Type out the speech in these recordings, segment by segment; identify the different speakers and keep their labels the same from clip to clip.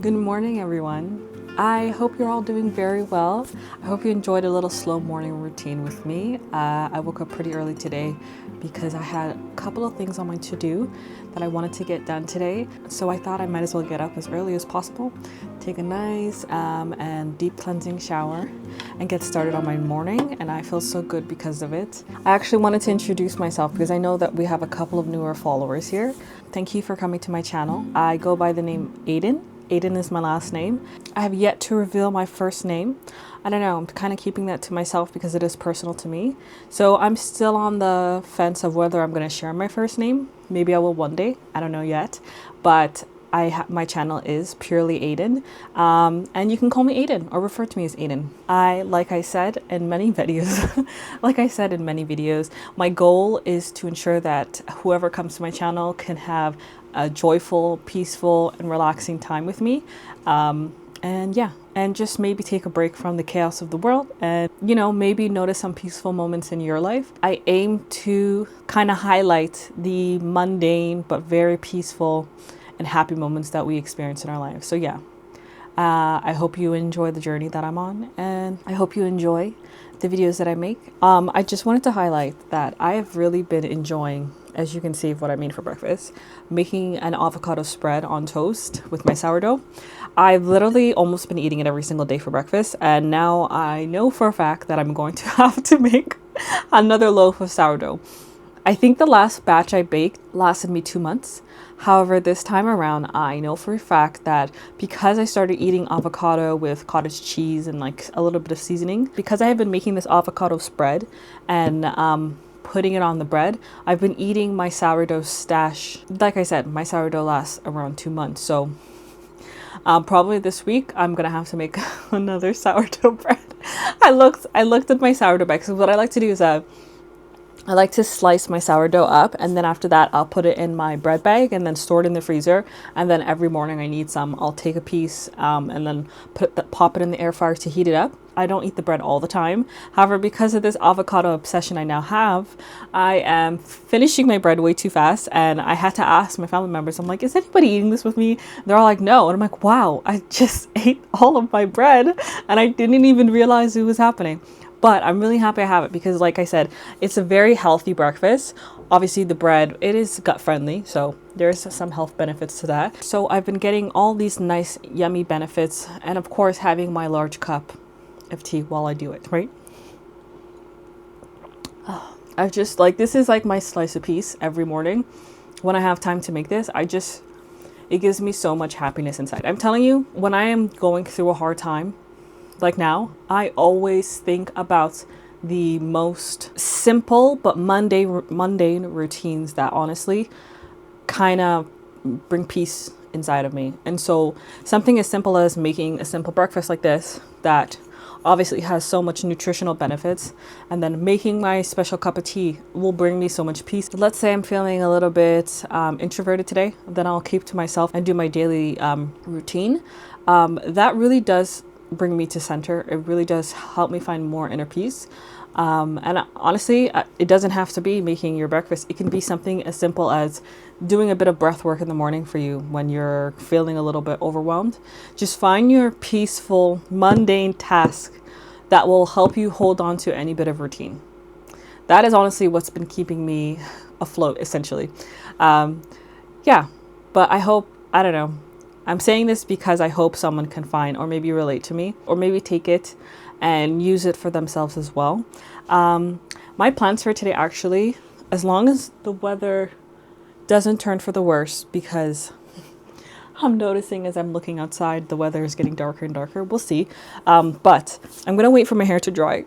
Speaker 1: Good morning, everyone. I hope you're all doing very well. I hope you enjoyed a little slow morning routine with me. I woke up pretty early today because I had a couple of things on my to-do that I wanted to get done today. So I thought I might as well get up as early as possible, take a nice and deep cleansing shower, and get started on my morning. And I feel so good because of it. I actually wanted to introduce myself because I know that we have a couple of newer followers here. Thank you for coming to my channel. I go by the name Aiden. Aiden is my last name. I have yet to reveal my first name. I don't know, I'm kind of keeping that to myself because it is personal to me. So I'm still on the fence of whether I'm going to share my first name. Maybe I will one day. I don't know yet. But my channel is purely Aiden. And you can call me Aiden or refer to me as Aiden. Like I said in many videos, my goal is to ensure that whoever comes to my channel can have a joyful, peaceful, and relaxing time with me. And just maybe take a break from the chaos of the world and, maybe notice some peaceful moments in your life. I aim to kind of highlight the mundane but very peaceful and happy moments that we experience in our lives. So yeah, I hope you enjoy the journey that I'm on, and I hope you enjoy the videos that I make. I just wanted to highlight that I have really been enjoying, as you can see what I made for breakfast, making an avocado spread on toast with my sourdough. I've literally almost been eating it every single day for breakfast, and now I know for a fact that I'm going to have to make another loaf of sourdough. I think the last batch I baked lasted me 2 months. However, this time around, I know for a fact that because I started eating avocado with cottage cheese and like a little bit of seasoning, because I have been making this avocado spread and putting it on the bread, I've been eating my sourdough stash. Like I said, my sourdough lasts around 2 months. So probably this week I'm gonna have to make another sourdough bread. I looked at my sourdough bag. So what I like to do is I like to slice my sourdough up, and then after that I'll put it in my bread bag and then store it in the freezer. And then every morning I need some, I'll take a piece and then pop it in the air fryer to heat it up. I don't eat the bread all the time. However, because of this avocado obsession I now have, I am finishing my bread way too fast, and I had to ask my family members, I'm like, is anybody eating this with me? They're all like, no. And I'm like, wow, I just ate all of my bread and I didn't even realize it was happening. But I'm really happy I have it because, like I said, it's a very healthy breakfast. Obviously, the bread, it is gut friendly, so there's some health benefits to that. So I've been getting all these nice, yummy benefits, and of course, having my large cup of tea while I do it, right? I just this is like my slice of peace every morning. When I have time to make this, it gives me so much happiness inside. I'm telling you, when I am going through a hard time, like now, I always think about the most simple but mundane routines that honestly kind of bring peace inside of me. And so something as simple as making a simple breakfast like this that obviously has so much nutritional benefits, and then making my special cup of tea will bring me so much peace. Let's say I'm feeling a little bit introverted today, then I'll keep to myself and do my daily routine. That really does bring me to center. It really does help me find more inner peace. And honestly, it doesn't have to be making your breakfast. It can be something as simple as doing a bit of breath work in the morning for you when you're feeling a little bit overwhelmed. Just find your peaceful, mundane task that will help you hold on to any bit of routine. That is honestly what's been keeping me afloat, essentially. Yeah, but I don't know. I'm saying this because I hope someone can find or maybe relate to me, or maybe take it and use it for themselves as well. My plans for today, actually, as long as the weather doesn't turn for the worse, because I'm noticing as I'm looking outside, the weather is getting darker and darker. We'll see. But I'm going to wait for my hair to dry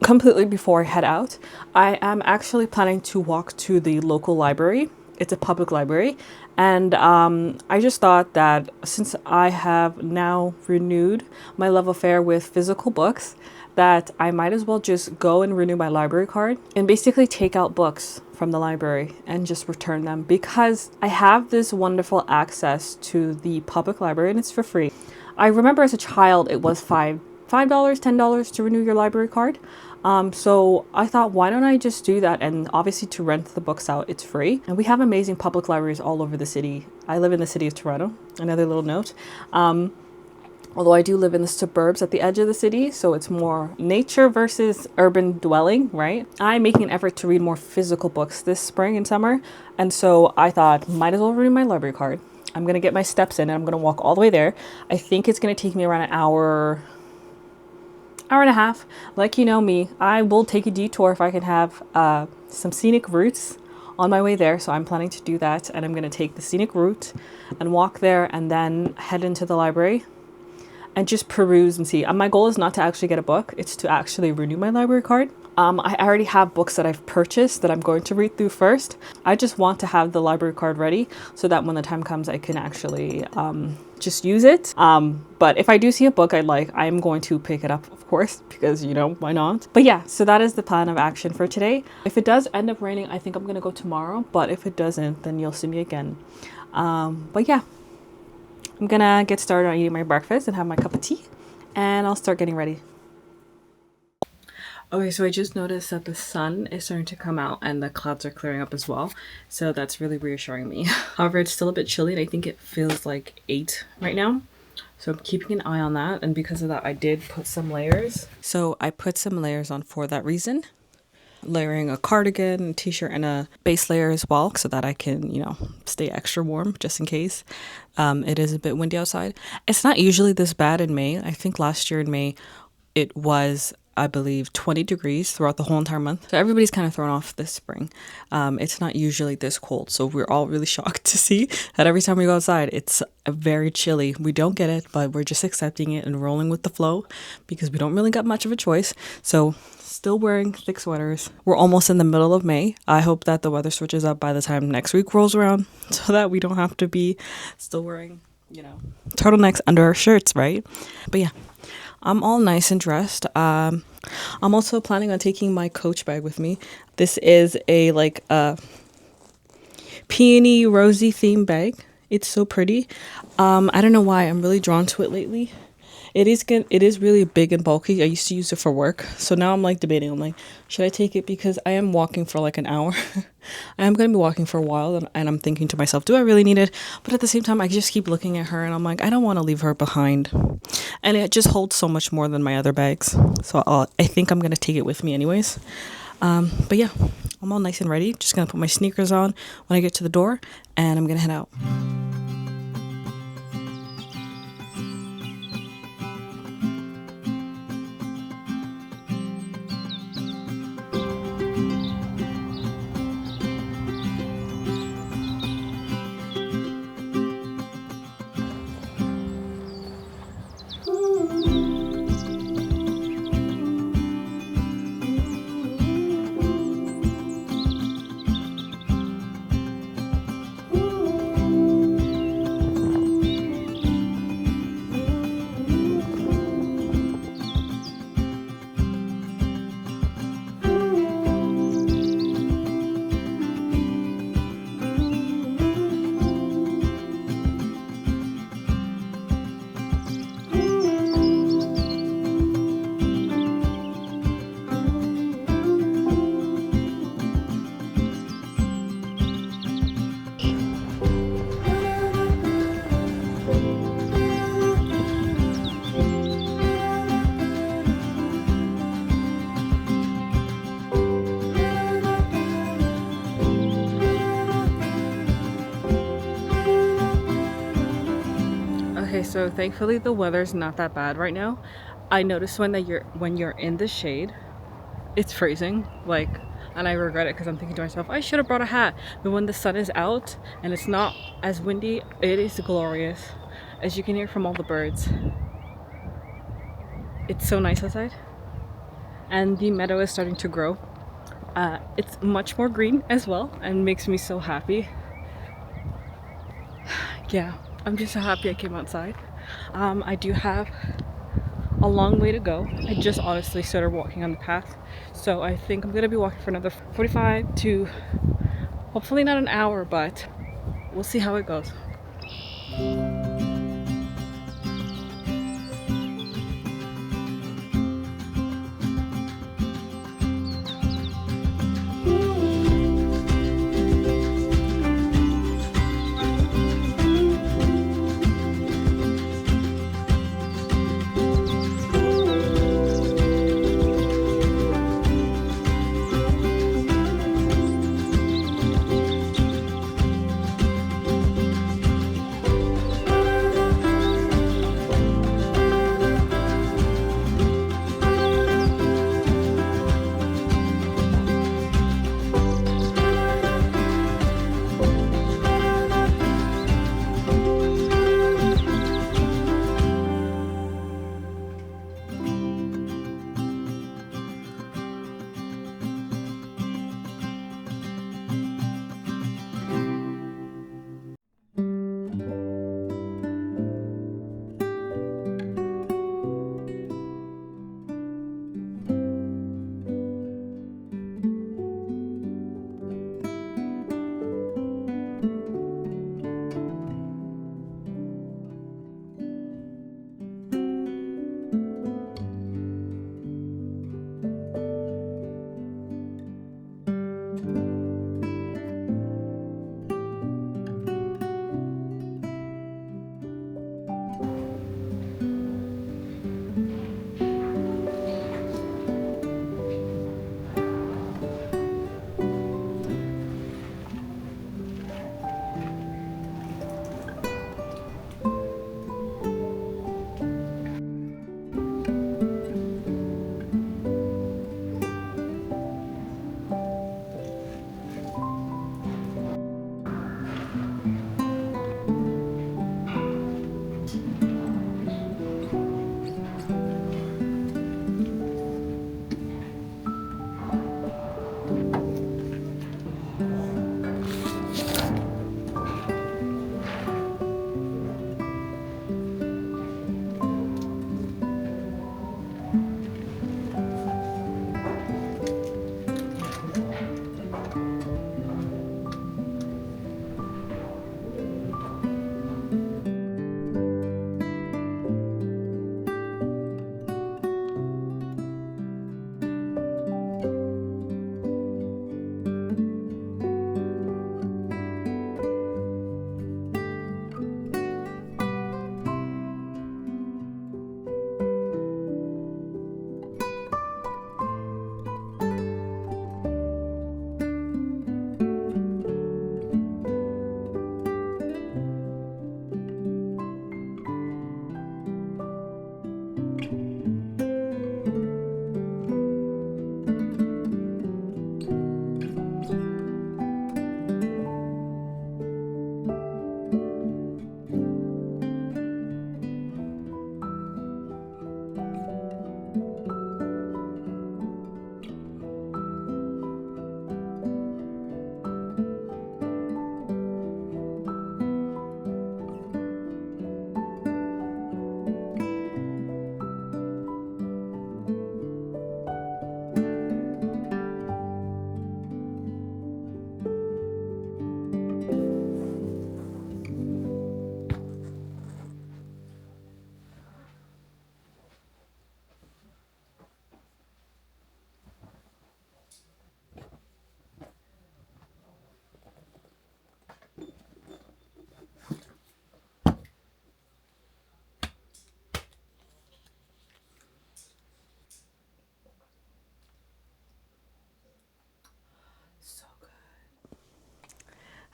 Speaker 1: completely before I head out. I am actually planning to walk to the local library. It's a public library. And I just thought that since I have now renewed my love affair with physical books, that I might as well just go and renew my library card and basically take out books from the library and just return them, because I have this wonderful access to the public library and it's for free. I remember as a child it was $5, $10 to renew your library card. So I thought, why don't I just do that? And obviously to rent the books out, it's free. And we have amazing public libraries all over the city. I live in the city of Toronto, another little note. Although I do live in the suburbs at the edge of the city, so it's more nature versus urban dwelling, right? I'm making an effort to read more physical books this spring and summer, and so I thought, might as well renew my library card. I'm gonna get my steps in and I'm gonna walk all the way there. I think it's gonna take me around an hour and a half. Like, you know me, I will take a detour if I can have some scenic routes on my way there. So I'm planning to do that, and I'm going to take the scenic route and walk there and then head into the library and just peruse and see. My goal is not to actually get a book, it's to actually renew my library card. I already have books that I've purchased that I'm going to read through first. I just want to have the library card ready so that when the time comes, I can actually just use it. But if I do see a book I like, I'm going to pick it up, of course, because, you know, why not? But yeah, so that is the plan of action for today. If it does end up raining, I think I'm going to go tomorrow. But if it doesn't, then you'll see me again. But yeah, I'm going to get started on eating my breakfast and have my cup of tea, and I'll start getting ready. Okay, so I just noticed that the sun is starting to come out and the clouds are clearing up as well. So that's really reassuring me. However, it's still a bit chilly, and I think it feels like 8 right now. So I'm keeping an eye on that. And because of that, I did put some layers. So I put some layers on for that reason. Layering a cardigan, a t-shirt, and a base layer as well, so that I can, you know, stay extra warm just in case. It is a bit windy outside. It's not usually this bad in May. I think last year in May, it was, I believe, 20 degrees throughout the whole entire month. So everybody's kind of thrown off this spring. It's not usually this cold. So we're all really shocked to see that every time we go outside, it's very chilly. We don't get it, but we're just accepting it and rolling with the flow because we don't really got much of a choice. So still wearing thick sweaters. We're almost in the middle of May. I hope that the weather switches up by the time next week rolls around so that we don't have to be still wearing, you know, turtlenecks under our shirts, right? But yeah, I'm all nice and dressed. I'm also planning on taking my Coach bag with me. This is a peony rosy theme bag. It's so pretty. I don't know why I'm really drawn to it lately. It is really big and bulky. I used to use it for work. So now I'm like debating. I'm like, should I take it? Because I am walking for like an hour. I am going to be walking for a while. And I'm thinking to myself, do I really need it? But at the same time, I just keep looking at her and I'm like, I don't want to leave her behind. And it just holds so much more than my other bags. So I think I'm going to take it with me anyways. But yeah, I'm all nice and ready. Just going to put my sneakers on when I get to the door. And I'm going to head out. Okay, so thankfully the weather's not that bad right now. I noticed when you're in the shade, it's freezing, and I regret it because I'm thinking to myself, I should have brought a hat. But when the sun is out and it's not as windy, it is glorious, as you can hear from all the birds. It's so nice outside, and the meadow is starting to grow. It's much more green as well, and makes me so happy. Yeah, I'm just so happy I came outside. I do have a long way to go. I just honestly started walking on the path, so I think I'm gonna be walking for another 45 to hopefully not an hour, but we'll see how it goes.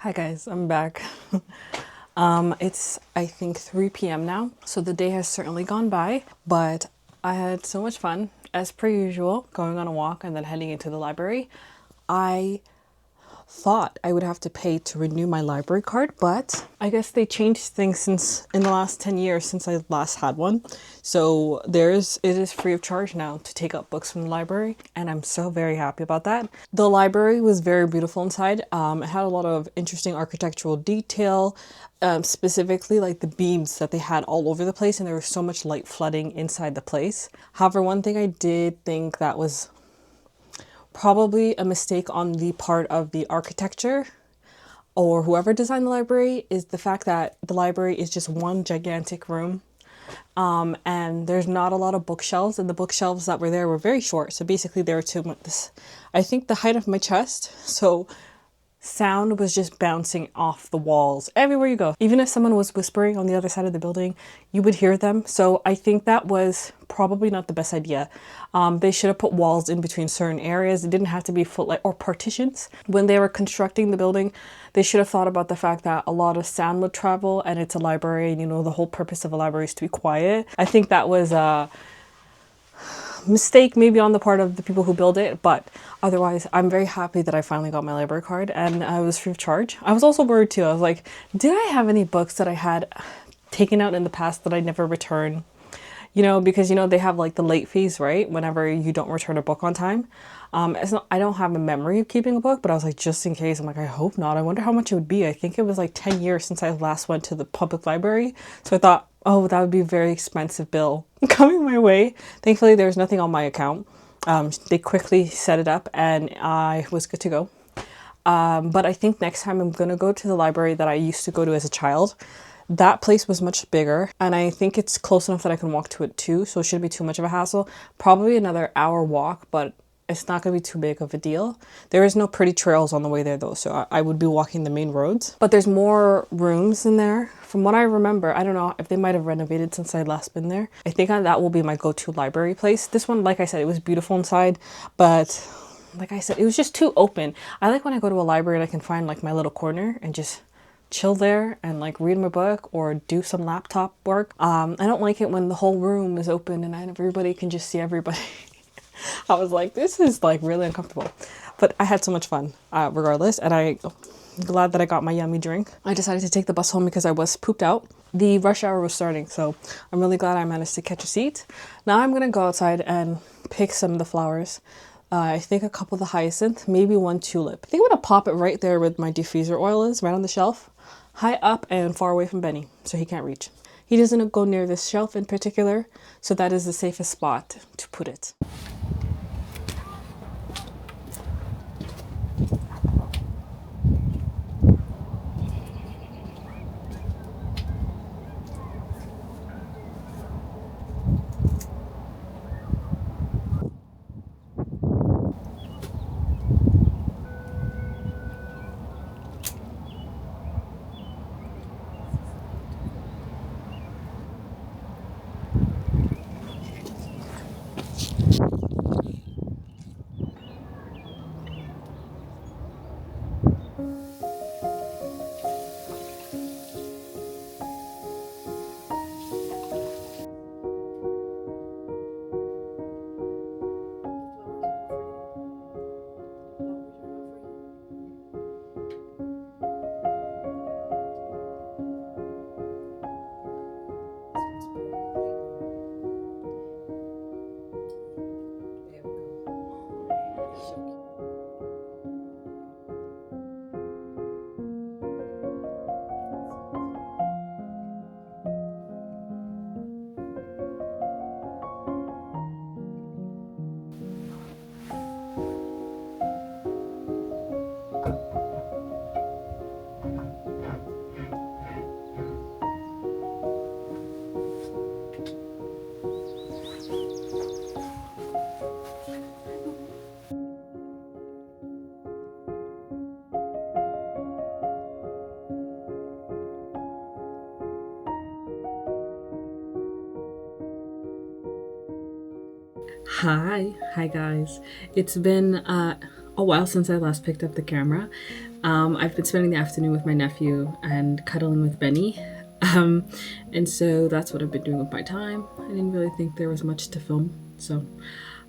Speaker 1: Hi guys, I'm back. It's I think 3 p.m. now, so the day has certainly gone by, but I had so much fun as per usual going on a walk and then heading into the library. I thought I would have to pay to renew my library card, but I guess they changed things since in the last 10 years since I last had one. So it is free of charge now to take up books from the library, and I'm so very happy about that. The library was very beautiful inside. It had a lot of interesting architectural detail, specifically like the beams that they had all over the place, and there was so much light flooding inside the place. However, one thing I did think that was probably a mistake on the part of the architecture or whoever designed the library is the fact that the library is just one gigantic room, and there's not a lot of bookshelves, and the bookshelves that were there were very short, so basically they were I think the height of my chest, so sound was just bouncing off the walls everywhere you go. Even if someone was whispering on the other side of the building, you would hear them. So I think that was probably not the best idea. They should have put walls in between certain areas. It didn't have to be footlight or partitions. When they were constructing the building, they should have thought about the fact that a lot of sound would travel, and it's a library, and the whole purpose of a library is to be quiet. I think that was mistake maybe on the part of the people who build it, but otherwise I'm very happy that I finally got my library card and I was free of charge. I was also worried too. I was like, did I have any books that I had taken out in the past that I never return? Because they have like the late fees, right? Whenever you don't return a book on time. I don't have a memory of keeping a book, but I was like, just in case, I'm like, I hope not. I wonder how much it would be. I think it was like 10 years since I last went to the public library. So I thought, oh, that would be a very expensive bill coming my way. Thankfully, there was nothing on my account. They quickly set it up and I was good to go. But I think next time I'm going to go to the library that I used to go to as a child. That place was much bigger, and I think it's close enough that I can walk to it too, so it shouldn't be too much of a hassle. Probably another hour walk, but it's not going to be too big of a deal. There is no pretty trails on the way there though, so I would be walking the main roads. But there's more rooms in there. From what I remember, I don't know if they might have renovated since I last been there. I think that will be my go-to library place. This one, like I said, it was beautiful inside, but like I said, it was just too open. I like when I go to a library and I can find like my little corner and just chill there and like read my book or do some laptop work. I don't like it when the whole room is open and everybody can just see everybody. I was like, this is like really uncomfortable. But I had so much fun regardless, and I'm glad that I got my yummy drink. I decided to take the bus home because I was pooped out. The rush hour was starting, so I'm really glad I managed to catch a seat. Now I'm gonna go outside and pick some of the flowers. I think a couple of the hyacinth, maybe one tulip. I think I'm gonna pop it right there where my diffuser oil is, right on the shelf, high up and far away from Benny, so he can't reach. He doesn't go near this shelf in particular, so that is the safest spot to put it. Hi guys. It's been a while since I last picked up the camera. I've been spending the afternoon with my nephew and cuddling with Benny. And so that's what I've been doing with my time. I didn't really think there was much to film, so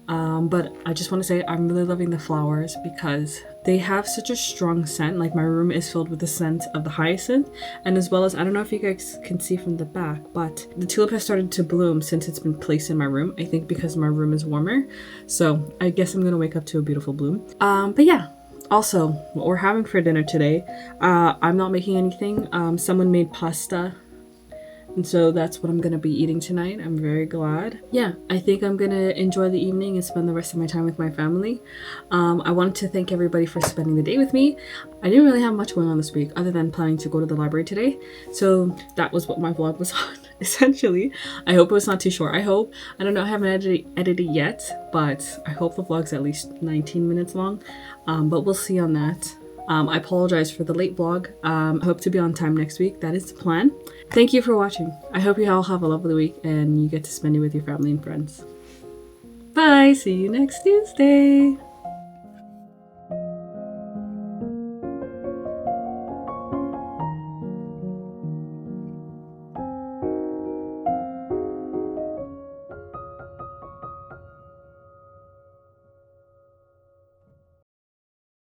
Speaker 1: but I just want to say I'm really loving the flowers because they have such a strong scent. Like, my room is filled with the scent of the hyacinth, and as well as, I don't know if you guys can see from the back, but the tulip has started to bloom since it's been placed in my room. I think because my room is warmer, so I guess I'm gonna wake up to a beautiful bloom. But yeah, also what we're having for dinner today, I'm not making anything. Someone made pasta, and so that's what I'm gonna be eating tonight. I'm very glad. Yeah, I think I'm gonna enjoy the evening and spend the rest of my time with my family. I wanted to thank everybody for spending the day with me. I didn't really have much going on this week other than planning to go to the library today. So that was what my vlog was on, essentially. I hope it was not too short. I don't know, I haven't edited it yet, but I hope the vlog's at least 19 minutes long. But we'll see on that. I apologize for the late vlog. I hope to be on time next week. That is the plan. Thank you for watching. I hope you all have a lovely week and you get to spend it with your family and friends. Bye! See you next Tuesday!